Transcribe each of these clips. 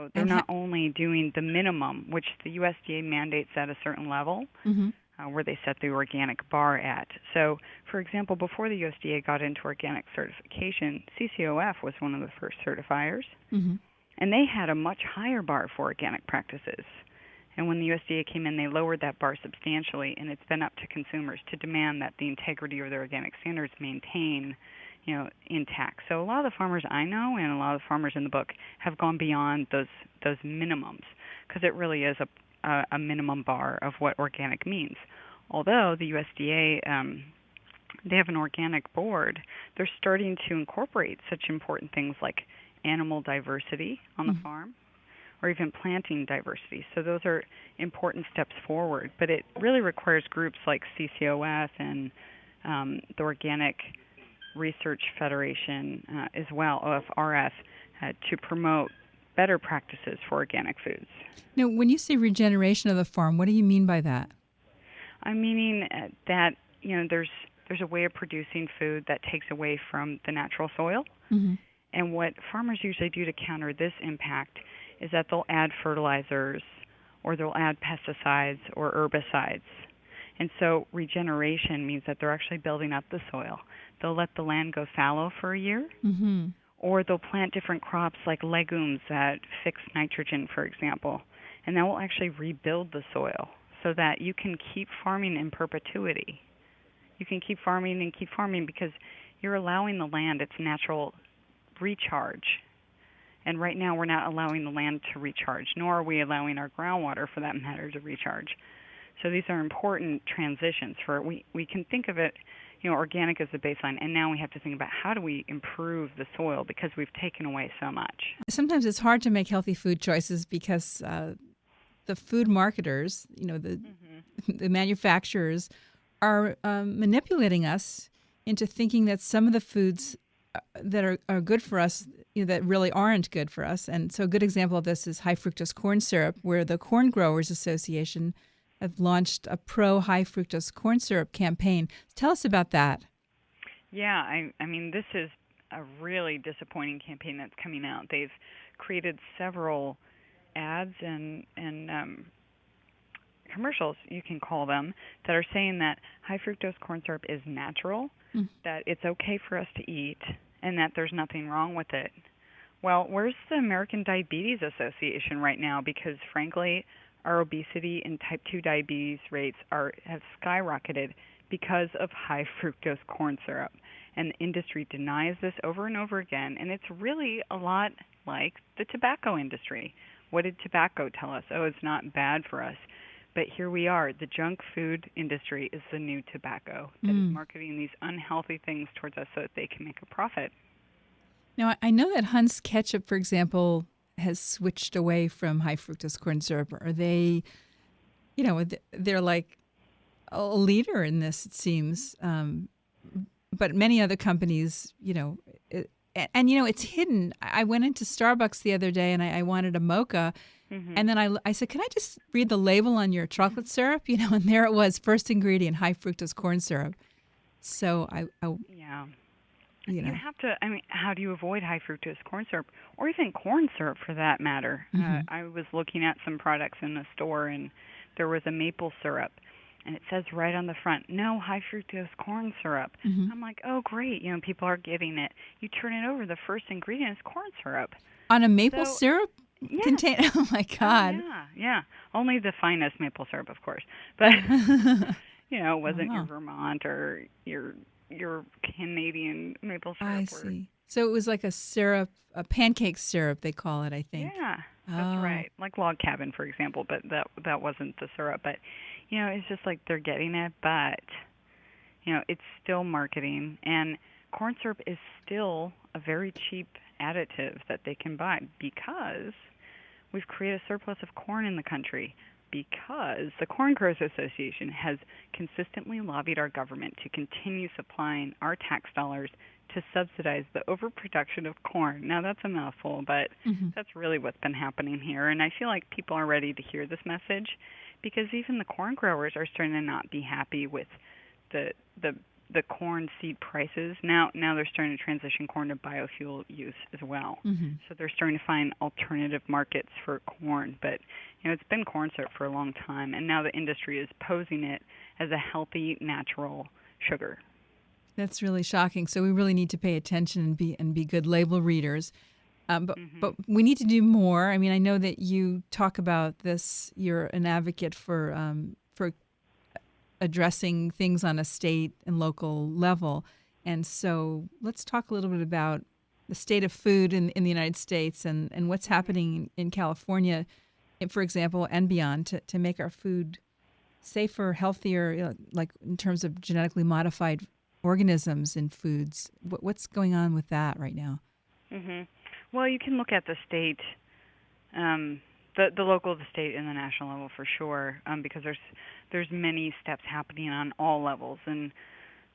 They're And not only doing the minimum, which the USDA mandates at a certain level, mhm. where they set the organic bar at. So, for example, before the USDA got into organic certification, CCOF was one of the first certifiers, Mhm. and they had a much higher bar for organic practices. And when the USDA came in, they lowered that bar substantially, and it's been up to consumers to demand that the integrity of their organic standards maintain, intact. So a lot of the farmers I know and a lot of the farmers in the book have gone beyond those minimums because it really is a minimum bar of what organic means. Although the USDA, they have an organic board, they're starting to incorporate such important things like animal diversity on the Mhm. farm or even planting diversity. So those are important steps forward. But it really requires groups like CCOF and the Organic Research Federation as well, OFRF, to promote better practices for organic foods. Now, when you say regeneration of the farm, what do you mean by that? I'm meaning that there's a way of producing food that takes away from the natural soil. Mhm. And what farmers usually do to counter this impact is that they'll add fertilizers or they'll add pesticides or herbicides. And so regeneration means that they're actually building up the soil. They'll let the land go fallow for a year, Mhm. or they'll plant different crops like legumes that fix nitrogen, for example. And that will actually rebuild the soil so that you can keep farming in perpetuity. You can keep farming and keep farming because you're allowing the land its natural recharge. And right now we're not allowing the land to recharge, nor are we allowing our groundwater, for that matter, to recharge. So these are important transitions. We can think of it, organic as the baseline, and now we have to think about how do we improve the soil because we've taken away so much. Sometimes it's hard to make healthy food choices because the food marketers, the manufacturers, are manipulating us into thinking that some of the foods that are good for us, that really aren't good for us. And so a good example of this is high fructose corn syrup, where the Corn Growers Association have launched a pro high fructose corn syrup campaign. Tell us about that. Yeah, I mean, this is a really disappointing campaign that's coming out. They've created several ads and commercials, you can call them, that are saying that high fructose corn syrup is natural, that it's okay for us to eat, and that there's nothing wrong with it. Well, where's the American Diabetes Association right now? Because frankly, our obesity and type 2 diabetes rates have skyrocketed because of high fructose corn syrup. And the industry denies this over and over again, and it's really a lot like the tobacco industry. What did tobacco tell us? Oh, it's not bad for us. But here we are. The junk food industry is the new tobacco that is marketing these unhealthy things towards us so that they can make a profit. Now, I know that Hunt's ketchup, for example, has switched away from high fructose corn syrup. Are they, they're like a leader in this, it seems. But many other companies, it's hidden. I went into Starbucks the other day and I wanted a mocha. And then I said, can I just read the label on your chocolate syrup? And there it was, first ingredient, high fructose corn syrup. So Yeah. You have to, how do you avoid high fructose corn syrup or even corn syrup for that matter? I was looking at some products in the store and there was a maple syrup and it says right on the front, no high fructose corn syrup. I'm like, oh, great. People are getting it. You turn it over, the first ingredient is corn syrup. On a maple syrup? Yes. Contain. Oh my God! Yeah. Only the finest maple syrup, of course. But it wasn't your Vermont or your Canadian maple syrup. I see. So it was like a syrup, a pancake syrup, they call it, I think. Yeah, that's right. Like Log Cabin, for example. But that wasn't the syrup. But it's just like they're getting it, but it's still marketing, and corn syrup is still a very cheap additive that they can buy because we've created a surplus of corn in the country, because the Corn Growers Association has consistently lobbied our government to continue supplying our tax dollars to subsidize the overproduction of corn. Now, that's a mouthful, but that's really what's been happening here. And I feel like people are ready to hear this message because even the corn growers are starting to not be happy with the the corn seed prices, now they're starting to transition corn to biofuel use as well. Mm-hmm. So they're starting to find alternative markets for corn. But it's been corn syrup for a long time, and now the industry is posing it as a healthy, natural sugar. That's really shocking. So we really need to pay attention and be good label readers. But we need to do more. I mean, I know that you talk about this. You're an advocate for addressing things on a state and local level. And so let's talk a little bit about the state of food in the United States and what's happening in California, for example, and beyond to make our food safer, healthier, like in terms of genetically modified organisms in foods. What's going on with that right now? Mm-hmm. Well, you can look at the state, the local, the state, and the national level for sure, because there's many steps happening on all levels. And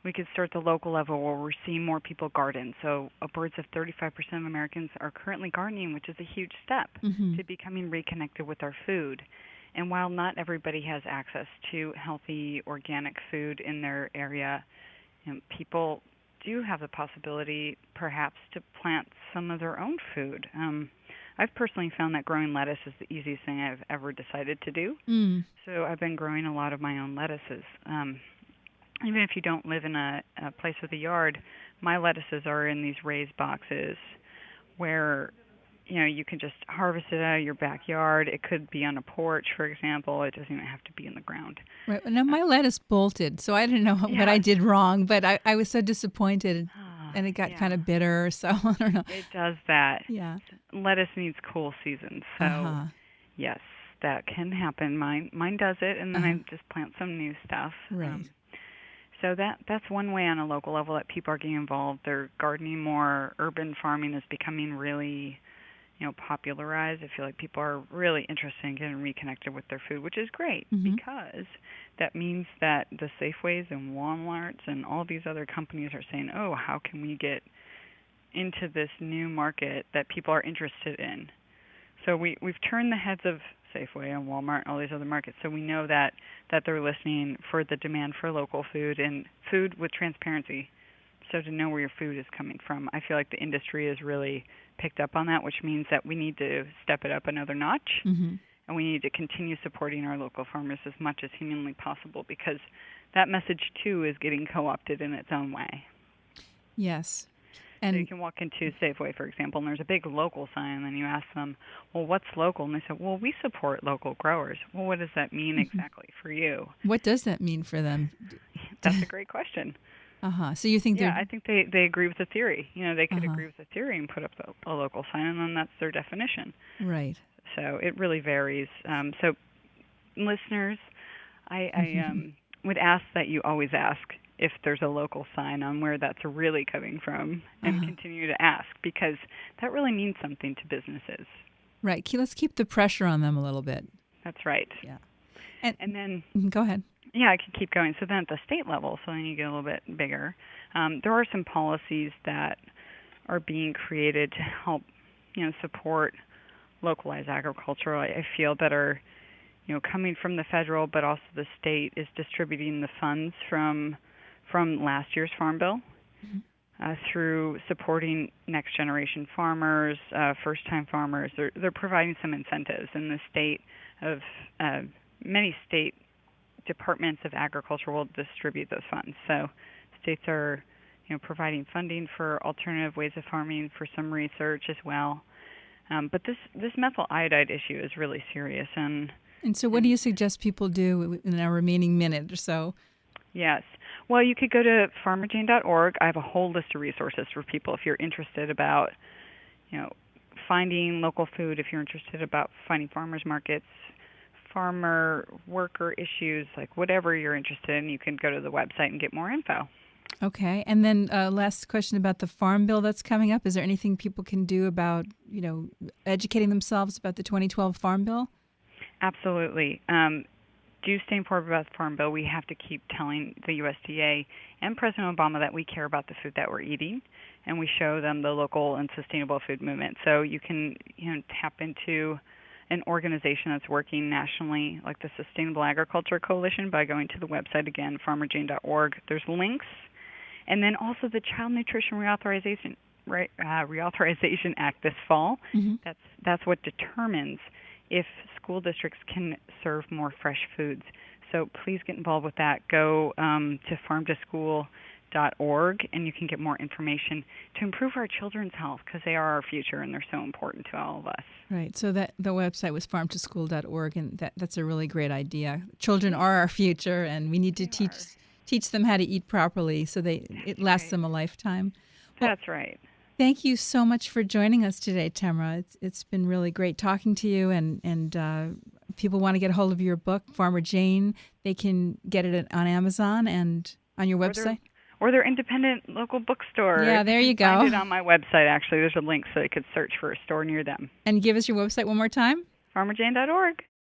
we could start the local level where we're seeing more people garden. So upwards of 35% of Americans are currently gardening, which is a huge step to becoming reconnected with our food. And while not everybody has access to healthy organic food in their area, people do have the possibility perhaps to plant some of their own food. I've personally found that growing lettuce is the easiest thing I've ever decided to do. So I've been growing a lot of my own lettuces. Even if you don't live in a place with a yard, my lettuces are in these raised boxes where you can just harvest it out of your backyard. It could be on a porch, for example. It doesn't even have to be in the ground. Right. Now, my lettuce bolted, so I didn't know what I did wrong, but I was so disappointed, and it got kind of bitter, so I don't know. It does that. Yeah. Lettuce needs cool seasons, so yes, that can happen. Mine does it, and then I just plant some new stuff. Right. So that's one way on a local level that people are getting involved. They're gardening more. Urban farming is becoming really popularized. I feel like people are really interested in getting reconnected with their food, which is great because that means that the Safeways and Walmarts and all these other companies are saying, oh, how can we get into this new market that people are interested in? So we've turned the heads of Safeway and Walmart and all these other markets, so we know that they're listening for the demand for local food and food with transparency. So to know where your food is coming from, I feel like the industry has really picked up on that, which means that we need to step it up another notch, and we need to continue supporting our local farmers as much as humanly possible because that message, too, is getting co-opted in its own way. Yes. And so you can walk into Safeway, for example, and there's a big local sign, and then you ask them, well, what's local? And they say, well, we support local growers. Well, what does that mean exactly for you? What does that mean for them? That's a great question. So you think I think they agree with the theory. They could agree with the theory and put up a local sign, and then that's their definition. Right. So it really varies. So listeners, I would ask that you always ask if there's a local sign on where that's really coming from and continue to ask because that really means something to businesses. Right. Let's keep the pressure on them a little bit. That's right. Yeah. And then go ahead. Yeah, I could keep going. So then at the state level, so then you get a little bit bigger, there are some policies that are being created to help, support localized agriculture. I feel that are, coming from the federal, but also the state is distributing the funds from last year's Farm Bill through supporting next generation farmers, first-time farmers. They're providing some incentives in the state of many state departments of agriculture will distribute those funds. So states are, providing funding for alternative ways of farming for some research as well. But this methyl iodide issue is really serious. And so what do you suggest people do in our remaining minute or so? Yes. Well, you could go to farmerjane.org. I have a whole list of resources for people if you're interested about, finding local food, if you're interested about finding farmers markets, farmer worker issues, like whatever you're interested in, you can go to the website and get more info. Okay. And then last question about the Farm Bill that's coming up. Is there anything people can do about, educating themselves about the 2012 Farm Bill? Absolutely. Do stay informed about the Farm Bill. We have to keep telling the USDA and President Obama that we care about the food that we're eating, and we show them the local and sustainable food movement. So you can tap into an organization that's working nationally, like the Sustainable Agriculture Coalition, by going to the website again, farmerjane.org. There's links And then also the Child Nutrition Reauthorization Act this fall. Mm-hmm. That's what determines if school districts can serve more fresh foods. So please get involved with that. Go to farmtoschool.org, and you can get more information to improve our children's health, because they are our future and they're so important to all of us. Right. So that the website was farmtoschool.org, and that's a really great idea. Children are our future, and we need to teach them how to eat properly so it lasts them a lifetime. Well, that's right. Thank you so much for joining us today, Temra. It's been really great talking to you, and people want to get a hold of your book, Farmer Jane. They can get it on Amazon and on your website. Or their independent local bookstore. Yeah, there you go. Find it on my website, actually. There's a link so they could search for a store near them. And give us your website one more time. farmerjane.org.